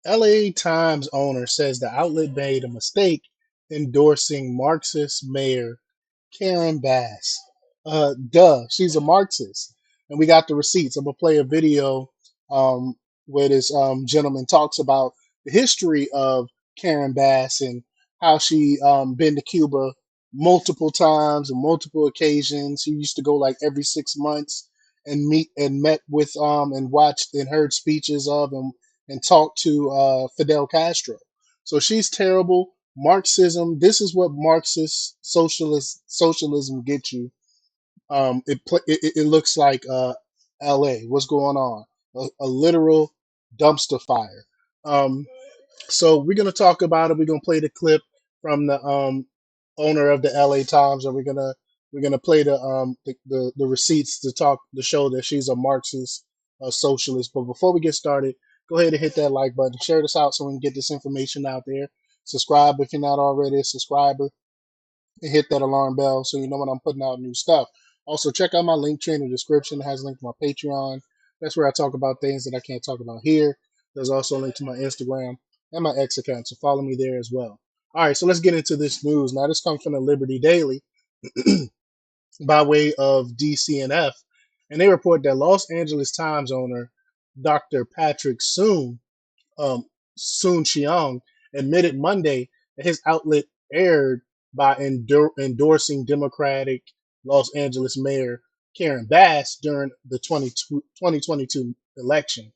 LA Times owner says the outlet made a mistake endorsing Marxist mayor Karen Bass. Duh, she's a Marxist. And we got the receipts. I'm going to play a video um, where this gentleman talks about the history of Karen Bass and how she been to Cuba multiple times and multiple occasions. She used to go like every 6 months and meet and met with and watched and heard speeches of and talked to Fidel Castro. So she's terrible. Marxism. This is what Marxist socialism gets you. It looks like L.A. What's going on? A literal dumpster fire. Um, so we're gonna talk about it. We're gonna play the clip from the owner of the L.A. Times, and we're gonna play the receipts to talk to show that she's a Marxist socialist. But before we get started, go ahead and hit that like button, share this out so we can get this information out there. Subscribe if you're not already a subscriber, and hit that alarm bell so you know when I'm putting out new stuff. Also, check out my link tree in the description. It has a link to my Patreon. That's where I talk about things that I can't talk about here. There's also a link to my Instagram and my X account, so follow me there as well. All right, so let's get into this news. Now, this comes from the Liberty Daily by way of DCNF, and they report that Los Angeles Times owner Dr. Patrick um, Soon-Shiong admitted Monday that his outlet erred by endorsing Democratic Los Angeles Mayor Karen Bass during the 2022 election.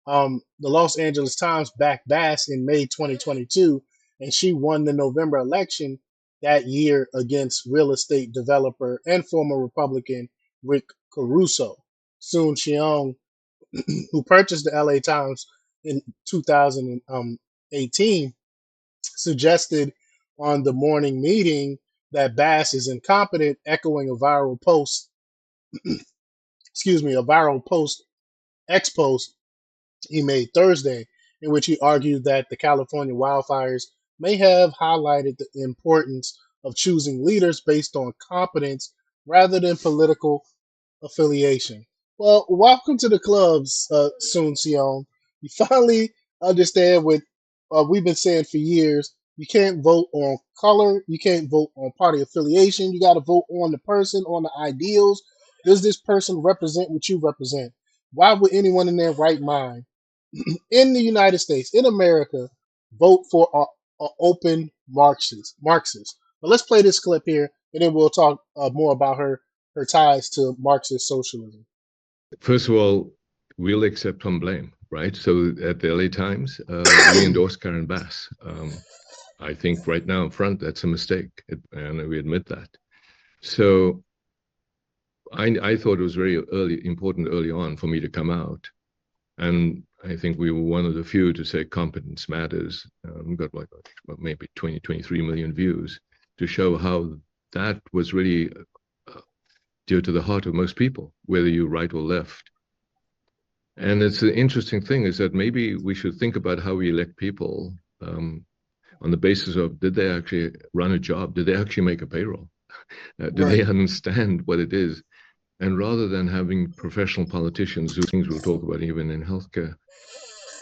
The Los Angeles Times backed Bass in May 2022, and she won the November election that year against real estate developer and former Republican Rick Caruso. Soon-Shiong, who purchased the LA Times in 2018, suggested on the morning meeting that Bass is incompetent, echoing a viral post, a viral post, X post he made Thursday, in which he argued that the California wildfires may have highlighted the importance of choosing leaders based on competence rather than political affiliation. Well, welcome to the clubs, Soon Sion. You finally understand what we've been saying for years. You can't vote on color. You can't vote on party affiliation. You got to vote on the person, on the ideals. Does this person represent what you represent? Why would anyone in their right mind in the United States, in America, vote for a open Marxist? But let's play this clip here, and then we'll talk more about her ties to Marxist socialism. First of all, we'll accept some blame, right? So at the LA Times, we endorse Karen Bass. I think right now in front, that's a mistake, and we admit that. So I thought it was very important early on for me to come out. And I think we were one of the few to say competence matters. We got like maybe 20, 23 million views to show how that was really dear to the heart of most people, whether you're right or left. And it's an interesting thing is that maybe we should think about how we elect people on the basis of, did they actually run a job? Did they actually make a payroll? Do they understand what it is? And rather than having professional politicians, who things we'll talk about even in healthcare,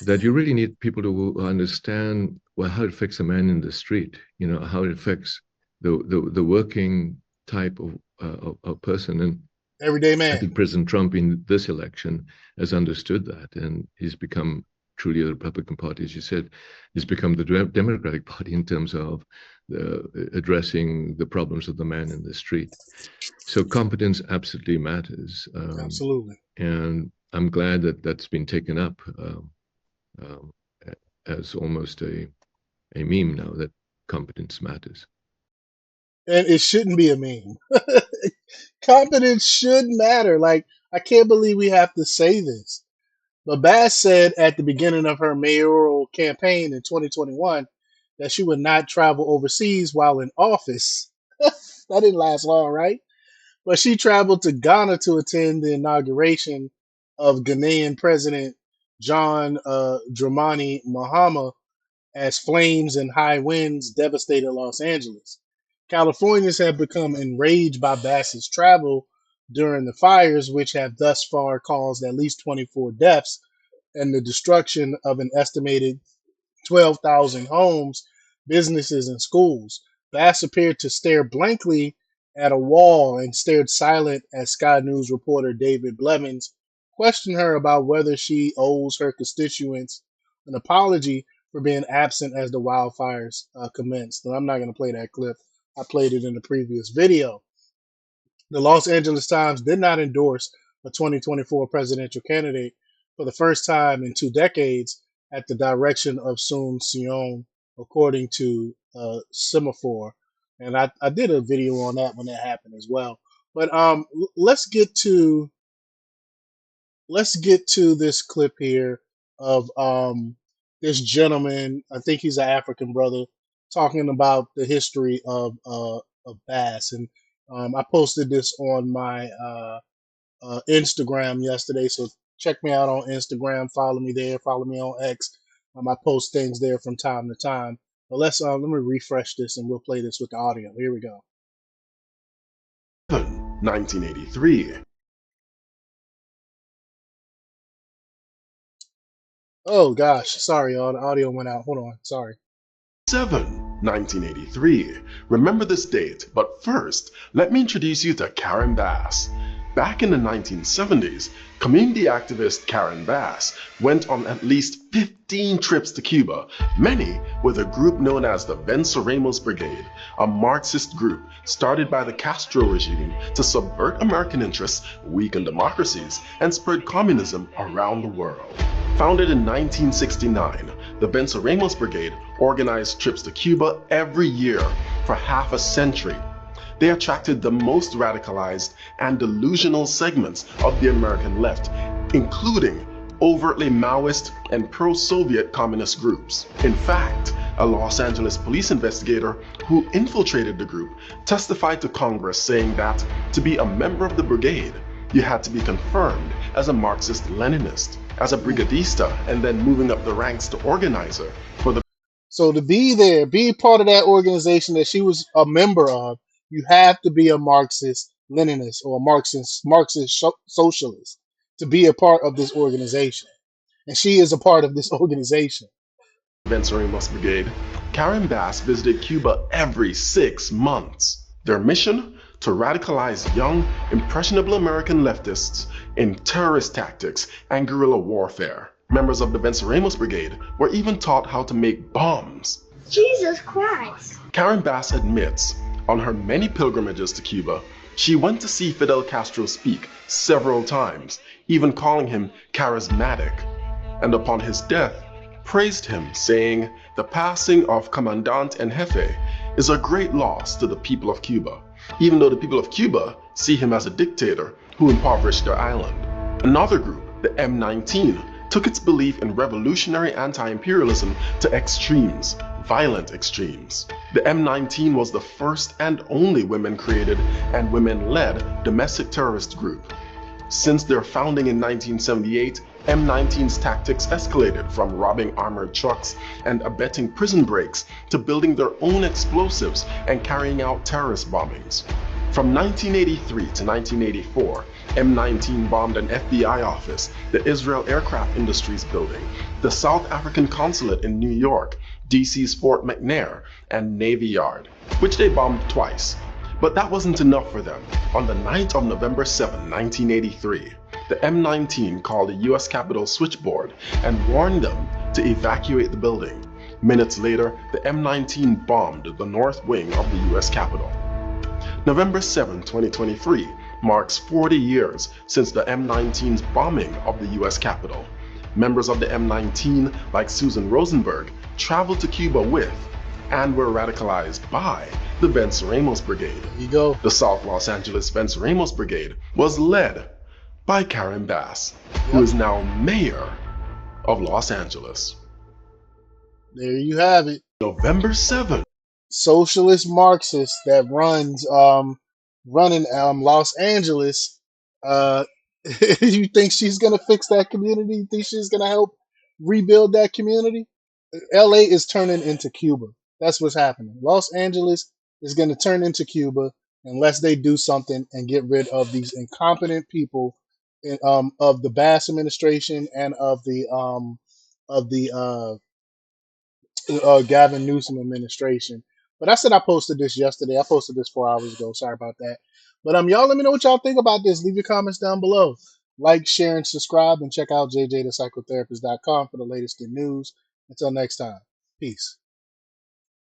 that you really need people to understand how it affects a man in the street, how it affects the working type of person. And everyday man. I think President Trump in this election has understood that, and he's become truly the Republican Party, as you said, has become the Democratic Party in terms of addressing the problems of the man in the street. So competence absolutely matters. Absolutely. And I'm glad that that's been taken up as almost a meme now, that competence matters. And it shouldn't be a meme. Competence should matter. Like, I can't believe we have to say this. But Bass said at the beginning of her mayoral campaign in 2021 that she would not travel overseas while in office. That didn't last long, right? But she traveled to Ghana to attend the inauguration of Ghanaian President John Dramani Mahama as flames and high winds devastated Los Angeles. Californians have become enraged by Bass's travel during the fires, which have thus far caused at least 24 deaths and the destruction of an estimated 12,000 homes, businesses, and schools. Bass appeared to stare blankly at a wall and stared silent as Sky News reporter David Blevins questioned her about whether she owes her constituents an apology for being absent as the wildfires commenced. And I'm not going to play that clip. I played it in the previous video. The Los Angeles Times did not endorse a 2024 presidential candidate for the first time in 2 decades at the direction of Soon-Shiong, according to Semaphore. And I did a video on that when that happened as well. But let's get to this clip here of this gentleman. I think he's an African brother talking about the history of bass. And I posted this on my Instagram yesterday, so check me out on Instagram. Follow me there. Follow me on X. I post things there from time to time. But let me refresh this, and we'll play this with the audio. Here we go. 1983. Oh gosh, sorry, y'all. The audio went out. Hold on, sorry. 1983. Remember this date, but first, let me introduce you to Karen Bass. Back in the 1970s, community activist Karen Bass went on at least 15 trips to Cuba, many with a group known as the Venceremos Brigade, a Marxist group started by the Castro regime to subvert American interests, weaken democracies, and spread communism around the world. Founded in 1969, the Venceremos Brigade organized trips to Cuba every year for half a century. They attracted the most radicalized and delusional segments of the American left, including overtly Maoist and pro-Soviet communist groups. In fact, a Los Angeles police investigator who infiltrated the group testified to Congress saying that to be a member of the brigade, you had to be confirmed as a Marxist-Leninist, as a brigadista, and then moving up the ranks to organizer for the. So to be there, be part of that organization that she was a member of, you have to be a Marxist Leninist or a Marxist socialist to be a part of this organization. And she is a part of this organization. Venceremos Brigade, Karen Bass visited Cuba every 6 months. Their mission? To radicalize young, impressionable American leftists in terrorist tactics and guerrilla warfare. Members of the Venceremos Brigade were even taught how to make bombs. Jesus Christ! Karen Bass admits, on her many pilgrimages to Cuba, she went to see Fidel Castro speak several times, even calling him charismatic, and upon his death, praised him, saying, "The passing of Commandant en Jefe is a great loss to the people of Cuba, even though the people of Cuba see him as a dictator who impoverished their island." Another group, the M19, took its belief in revolutionary anti-imperialism to extremes, violent extremes. The M19 was the first and only women-created and women-led domestic terrorist group. Since their founding in 1978, M19's tactics escalated from robbing armored trucks and abetting prison breaks to building their own explosives and carrying out terrorist bombings. From 1983 to 1984, M19 bombed an FBI office, the Israel Aircraft Industries building, the South African consulate in New York, DC's Fort McNair, and Navy Yard, which they bombed twice. But that wasn't enough for them. On the night of November 7, 1983, the M19 called the US Capitol switchboard and warned them to evacuate the building. Minutes later, the M19 bombed the north wing of the US Capitol. November 7, 2023 marks 40 years since the M19's bombing of the US Capitol. Members of the M19, like Susan Rosenberg, traveled to Cuba with and were radicalized by the Venceremos Brigade. There you go. The South Los Angeles Venceremos Brigade was led by Karen Bass, who is now mayor of Los Angeles. There you have it. November 7th. Socialist Marxist that runs running Los Angeles. You think she's gonna fix that community? You think she's gonna help rebuild that community? LA is turning into Cuba. That's what's happening. Los Angeles is gonna turn into Cuba unless they do something and get rid of these incompetent people of the Bass administration and of the Gavin Newsom administration. But I said I posted this yesterday. I posted this 4 hours ago. Sorry about that. But y'all let me know what y'all think about this. Leave your comments down below. Like, share, and subscribe, and check out jjthepsychotherapist.com for the latest in news. Until next time, peace.